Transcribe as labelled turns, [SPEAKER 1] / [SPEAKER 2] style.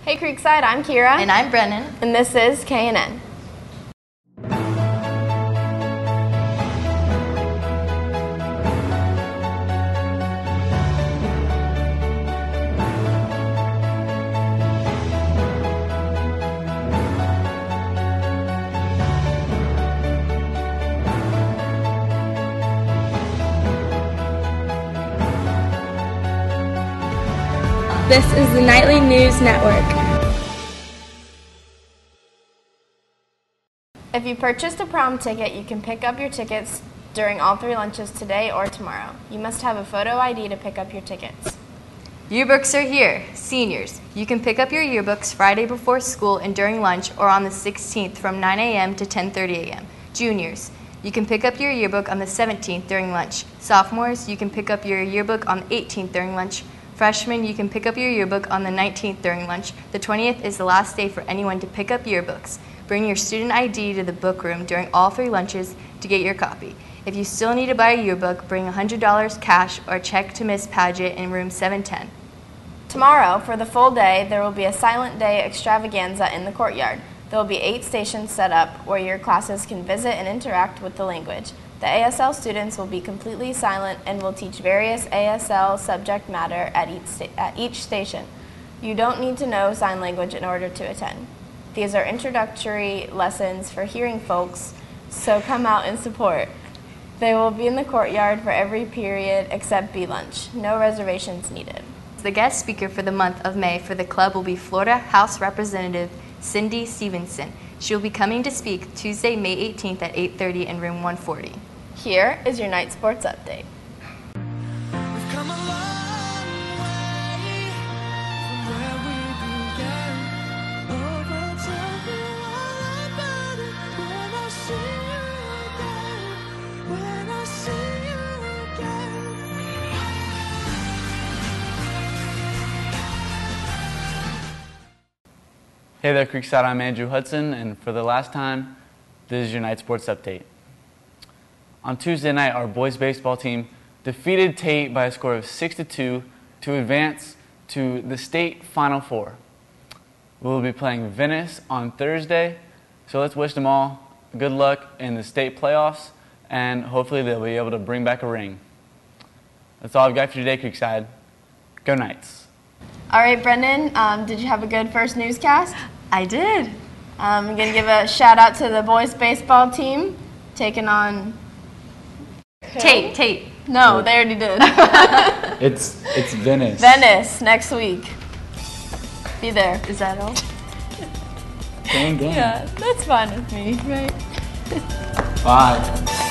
[SPEAKER 1] Hey Creekside, I'm Kira.
[SPEAKER 2] And I'm Brennan.
[SPEAKER 1] And this is KNN.
[SPEAKER 3] This is the Nightly News Network.
[SPEAKER 1] If you purchased a prom ticket, you can pick up your tickets during all 3 lunches today or tomorrow. You must have a photo ID to pick up your tickets.
[SPEAKER 2] Yearbooks are here. Seniors, you can pick up your yearbooks Friday before school and during lunch or on the 16th from 9 a.m. to 10:30 a.m. Juniors, you can pick up your yearbook on the 17th during lunch. Sophomores, you can pick up your yearbook on the 18th during lunch. Freshmen, you can pick up your yearbook on the 19th during lunch. The 20th is the last day for anyone to pick up yearbooks. Bring your student ID to the book room during all 3 lunches to get your copy. If you still need to buy a yearbook, bring $100 cash or check to Miss Paget in room 710.
[SPEAKER 1] Tomorrow, for the full day, there will be a silent day extravaganza in the courtyard. There will be 8 stations set up where your classes can visit and interact with the language. The ASL students will be completely silent and will teach various ASL subject matter at each station. You don't need to know sign language in order to attend. These are introductory lessons for hearing folks, so come out and support. They will be in the courtyard for every period except B-lunch. No reservations needed.
[SPEAKER 2] The guest speaker for the month of May for the club will be Florida House Representative Cindy Stevenson. She will be coming to speak Tuesday, May 18th at 8:30 in room 140.
[SPEAKER 1] Here is your night sports update.
[SPEAKER 4] Hey there, Creekside. I'm Andrew Hudson, and for the last time, this is your night sports update. On Tuesday night, our boys baseball team defeated Tate by a score of 6-2 to advance to the state Final Four. We will be playing Venice on Thursday, so let's wish them all good luck in the state playoffs, and hopefully they'll be able to bring back a ring. That's all I've got for you today, Creekside. Go Knights.
[SPEAKER 1] All right, Brendan, did you have a good first newscast?
[SPEAKER 2] I did.
[SPEAKER 1] I'm going to give a shout out to the boys baseball team taking on
[SPEAKER 2] Tate.
[SPEAKER 1] No, they already did.
[SPEAKER 4] It's Venice.
[SPEAKER 1] Venice next week. Be there.
[SPEAKER 2] Is that all?
[SPEAKER 4] Gang.
[SPEAKER 1] Yeah, that's fine with me, right?
[SPEAKER 4] Bye.